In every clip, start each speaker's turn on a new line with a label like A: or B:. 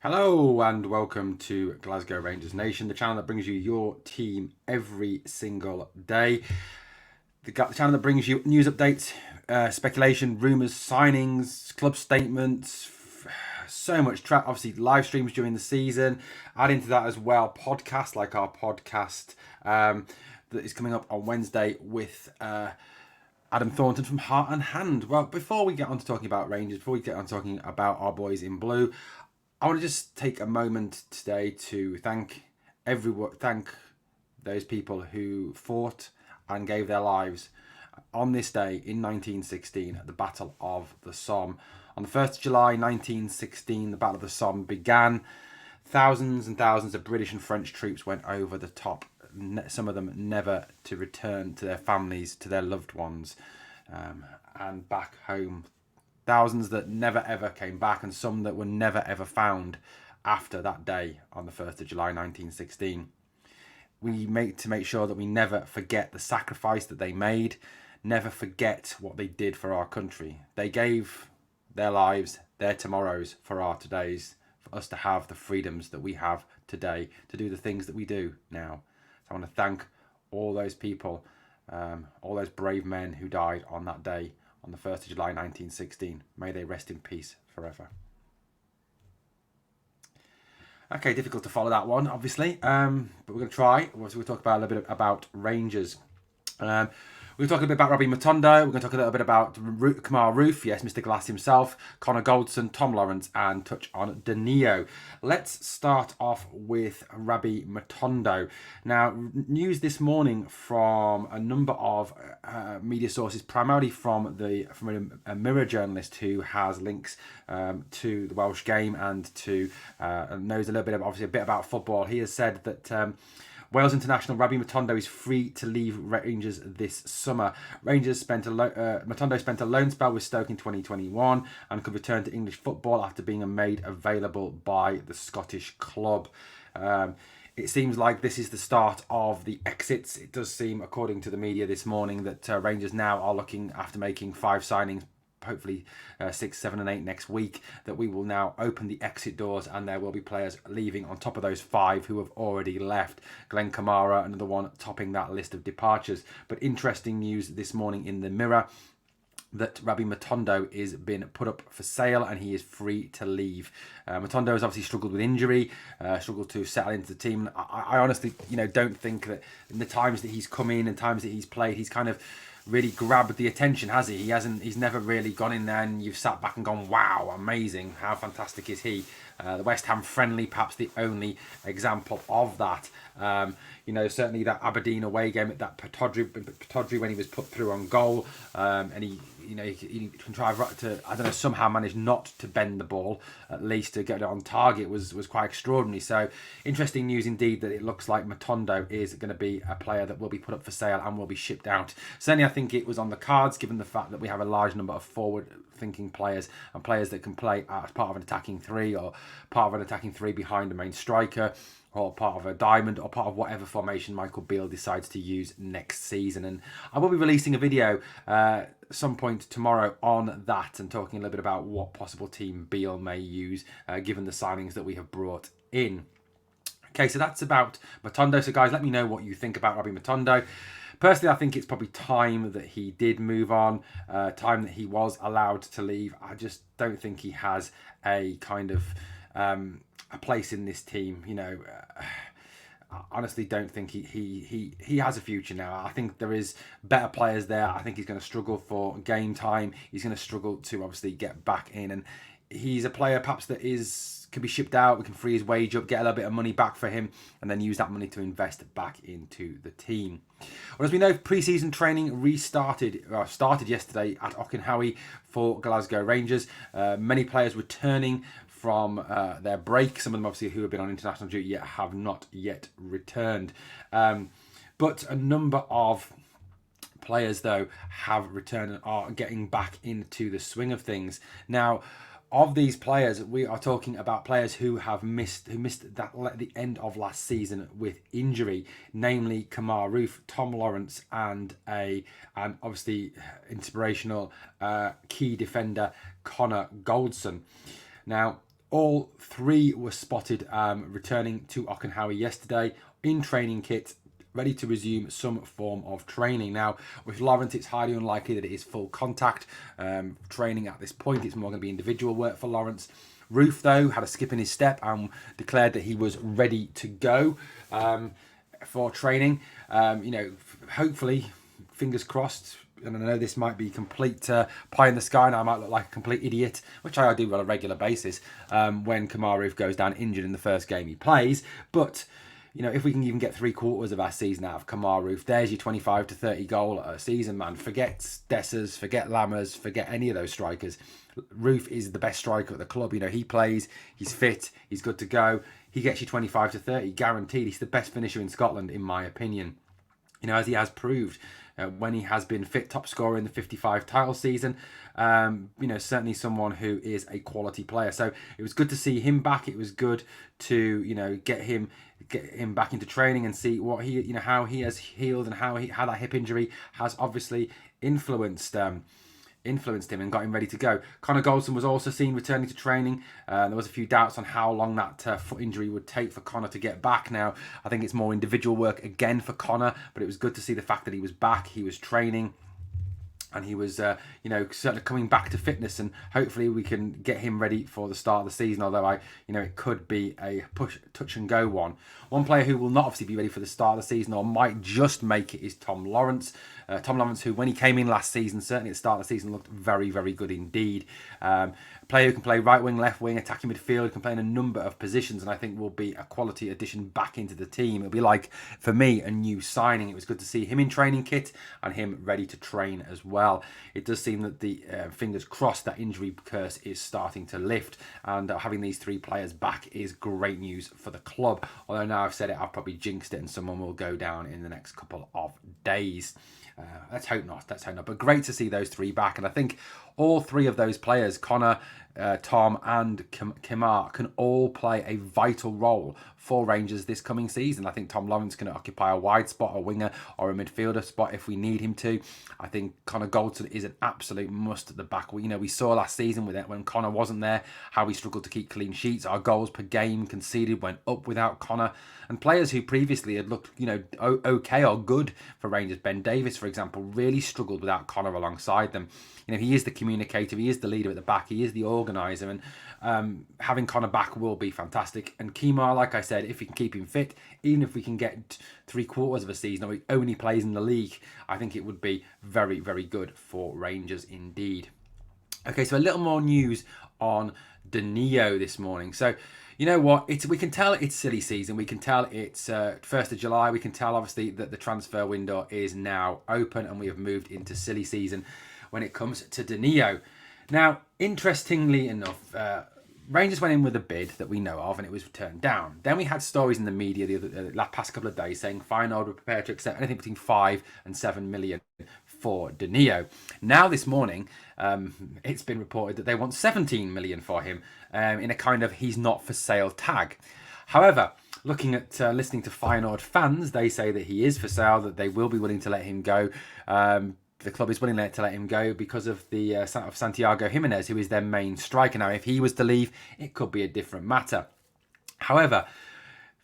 A: Hello and welcome to Glasgow Rangers Nation, the channel that brings you your team every single day. The channel that brings you news updates, speculation, rumours, signings, club statements, so much obviously live streams during the season. Add into that as well podcasts like our podcast that is coming up on Wednesday with Adam Thornton from Heart and Hand. Well, before we get on to talking about Rangers, before we get on talking about our boys in blue, I want to just take a moment today to thank those people who fought and gave their lives on this day in 1916 at the Battle of the Somme. On the 1st of July 1916, the Battle of the Somme began. Thousands and thousands of British and French troops went over the top, some of them never to return to their families, to their loved ones, and back home. Thousands that never ever came back, and some that were never ever found after that day on the 1st of July 1916. We make sure that we never forget the sacrifice that they made, never forget what they did for our country. They gave their lives, their tomorrows for our todays, for us to have the freedoms that we have today, to do the things that we do now. So I want to thank all those people, all those brave men who died on that day, on the 1st of July 1916. May they rest in peace forever. Okay, difficult to follow that one, obviously, but we're going to try. We'll talk about a little bit about Rangers. We're going to talk a bit about Robbie Matondo. We're going to talk a little bit about Roofe, yes, Mr. Glass himself, Connor Goldson, Tom Lawrence, and touch on Danilo. Let's start off with Robbie Matondo. Now, news this morning from a number of media sources, primarily from a Mirror journalist who has links to the Welsh game and to knows a little bit, obviously a bit about football. He has said that Wales international Robbie Matondo is free to leave Rangers this summer. Matondo spent a loan spell with Stoke in 2021 and could return to English football after being made available by the Scottish club. It seems like this is the start of the exits. It does seem, according to the media this morning, that Rangers now are looking, after making 5 signings, hopefully 6, 7 and 8 next week, that we will now open the exit doors and there will be players leaving on top of those 5 who have already left. Glenn Kamara, another one topping that list of departures. But interesting news this morning in the Mirror that Robbie Matondo is been put up for sale and he is free to leave. Matondo has obviously struggled with injury, struggled to settle into the team. I honestly, don't think that in the times that he's come in and times that he's played, he's kind of really grabbed the attention, has he? He's never really gone in there and you've sat back and gone, wow, amazing, how fantastic is he? The West Ham friendly, perhaps the only example of that. Certainly that Aberdeen away game at that Patodri when he was put through on goal, and he contrived to, somehow managed not to bend the ball, at least to get it on target, was quite extraordinary. So interesting news indeed that it looks like Matondo is going to be a player that will be put up for sale and will be shipped out. Certainly I think it was on the cards, given the fact that we have a large number of forward-thinking players and players that can play as part of an attacking 3 or part of an attacking 3 behind a main striker, or part of a diamond, or part of whatever formation Michael Beale decides to use next season. And I will be releasing a video some point tomorrow on that and talking a little bit about what possible team Beale may use, given the signings that we have brought in. Okay, so that's about Matondo. So guys, let me know what you think about Robbie Matondo. Personally, I think it's probably time that he did move on, time that he was allowed to leave. I just don't think he has a kind of a place in this team. I honestly don't think he has a future now. I think there is better players there. I think he's going to struggle for game time. He's going to struggle to obviously get back in, and he's a player perhaps that can be shipped out. We can free his wage up, get a little bit of money back for him, and then use that money to invest back into the team. Well, as we know, pre-season training started yesterday at Auchenhowie for Glasgow Rangers. Many players returning from their break. Some of them obviously who have been on international duty yet have not yet returned. But a number of players though have returned and are getting back into the swing of things. Now, of these players, we are talking about players who missed the end of last season with injury, namely Roofe, Tom Lawrence, and obviously inspirational key defender Connor Goldson. Now, All three were spotted returning to Ockenhowie yesterday in training kit, ready to resume some form of training. Now, with Lawrence, it's highly unlikely that it is full contact training at this point. It's more going to be individual work for Lawrence. Roofe, though, had a skip in his step and declared that he was ready to go for training. Hopefully, fingers crossed. And I know this might be complete pie in the sky, and I might look like a complete idiot, which I do on a regular basis when Roofe goes down injured in the first game he plays. But if we can even get 3/4 of our season out of Roofe, there's your 25 to 30 goal a season, man. Forget Dessers, forget Lammers, forget any of those strikers. Roofe is the best striker at the club. He plays, he's fit, he's good to go. He gets you 25 to 30, guaranteed. He's the best finisher in Scotland, in my opinion. As he has proved when he has been fit, top scorer in the 55 title season. Certainly someone who is a quality player. So it was good to see him back. It was good to get him back into training and see what he how he has healed and how that hip injury has obviously influenced him and got him ready to go. Connor Goldson was also seen returning to training. There was a few doubts on how long that foot injury would take for Connor to get back. Now, I think it's more individual work again for Connor, but it was good to see the fact that he was back, he was training, and he was, certainly coming back to fitness, and hopefully we can get him ready for the start of the season, although it could be a touch and go one. One player who will not obviously be ready for the start of the season or might just make it is Tom Lawrence. Tom Lawrence, who when he came in last season, certainly at the start of the season, looked very, very good indeed. A player who can play right wing, left wing, attacking midfield, can play in a number of positions, and I think will be a quality addition back into the team. It'll be like, for me, a new signing. It was good to see him in training kit and him ready to train as well. It does seem that the fingers crossed that injury curse is starting to lift, and having these three players back is great news for the club. Although now I've said it, I've probably jinxed it and someone will go down in the next couple of days. Let's hope not. But great to see those three back. And I think all three of those players, Connor, Tom and Kimar, can all play a vital role for Rangers this coming season. I think Tom Lawrence can occupy a wide spot, a winger or a midfielder spot if we need him to. I think Connor Goldson is an absolute must at the back. We saw last season with it when Connor wasn't there, how we struggled to keep clean sheets. Our goals per game conceded went up without Connor. And players who previously had looked, okay or good for Rangers, Ben Davis, for example, really struggled without Connor alongside them. He is the communicator, he is the leader at the back, he is the organiser, and having Connor back will be fantastic. And Kimar, like I said, if we can keep him fit, even if we can get 3/4 of a season or he only plays in the league, I think it would be very, very good for Rangers indeed. Okay, so a little more news on Danilo this morning. So, you know what? We can tell it's silly season. We can tell it's 1st of July. We can tell, obviously, that the transfer window is now open and we have moved into silly season when it comes to Danilo. Now, interestingly enough, Rangers went in with a bid that we know of and it was turned down. Then we had stories in the media the past couple of days saying Feyenoord were prepared to accept anything between 5 and 7 million for Danilo. Now this morning, it's been reported that they want 17 million for him in a kind of he's not for sale tag. However, looking at listening to Feyenoord fans, they say that he is for sale, that they will be willing to let him go. The club is willing to let him go because of the of Santiago Jimenez, who is their main striker. Now, if he was to leave, it could be a different matter. However,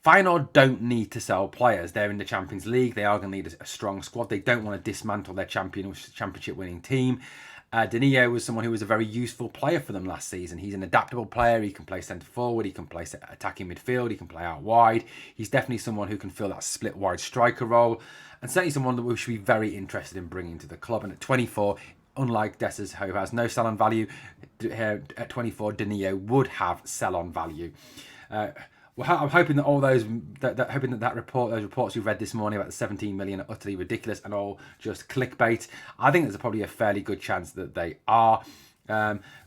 A: Feyenoord don't need to sell players. They're in the Champions League. They are going to need a strong squad. They don't want to dismantle their championship winning team. Danilo was someone who was a very useful player for them last season. He's an adaptable player. He can play centre forward. He can play attacking midfield. He can play out wide. He's definitely someone who can fill that split wide striker role. And certainly someone that we should be very interested in bringing to the club. And at 24, unlike Dessers, who has no sell-on value, at 24, Danilo would have sell-on value. I'm hoping that all those, those reports we've read this morning about the 17 million are utterly ridiculous and all just clickbait. I think there's probably a fairly good chance that they are.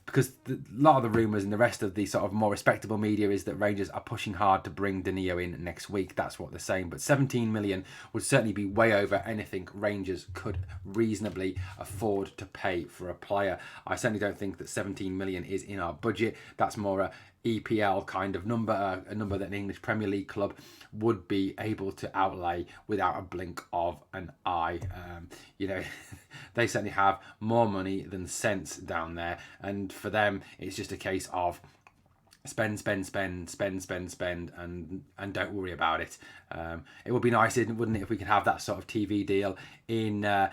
A: Because a lot of the rumours and the rest of the sort of more respectable media is that Rangers are pushing hard to bring Danilo in next week. That's what they're saying. But 17 million would certainly be way over anything Rangers could reasonably afford to pay for a player. I certainly don't think that 17 million is in our budget. That's more a EPL kind of number, a number that an English Premier League club would be able to outlay without a blink of an eye. They certainly have more money than sense down there, and for them it's just a case of spend, and don't worry about it. It would be nice, wouldn't it, if we could have that sort of TV deal in, have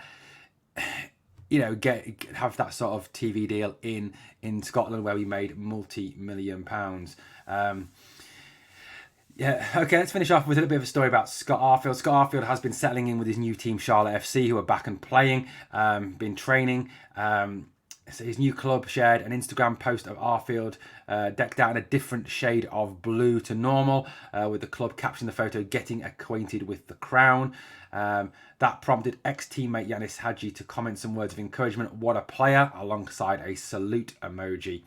A: that sort of TV deal in Scotland where we made multi-million pounds. Yeah, okay, let's finish off with a little bit of a story about Scott Arfield. Scott Arfield has been settling in with his new team, Charlotte FC, who are back and playing, been training. So his new club shared an Instagram post of Arfield decked out in a different shade of blue to normal, with the club captioning the photo, "Getting acquainted with the crown." That prompted ex-teammate Yanis Hadji to comment some words of encouragement, "What a player," alongside a salute emoji.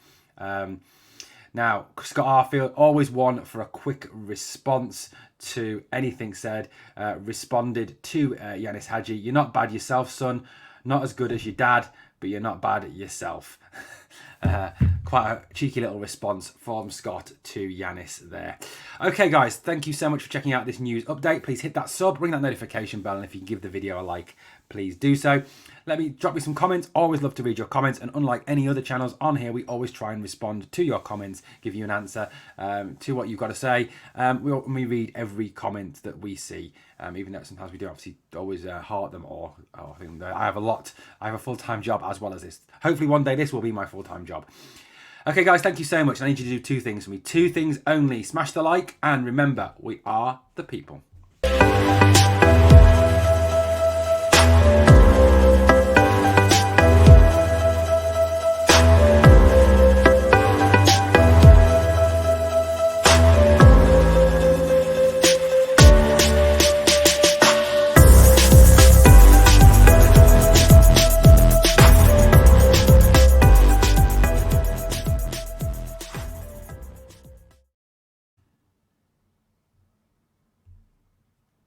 A: Now, Scott Arfield, always one for a quick response to anything said, responded to Yanis Hadji, "You're not bad yourself, son. Not as good as your dad, but you're not bad yourself." Quite a cheeky little response from Scott to Yanis there. Okay, guys, thank you so much for checking out this news update. Please hit that sub, ring that notification bell, and if you can give the video a like, please do so. Drop me some comments. Always love to read your comments, and unlike any other channels on here, we always try and respond to your comments, give you an answer to what you've got to say. We read every comment that we see, even though sometimes we don't obviously always heart them, or I think I have a full-time job as well as this. Hopefully one day this will be my full-time job. Okay, guys, thank you so much. I need you to do two things for me. Two things only. Smash the like, and remember, we are the people.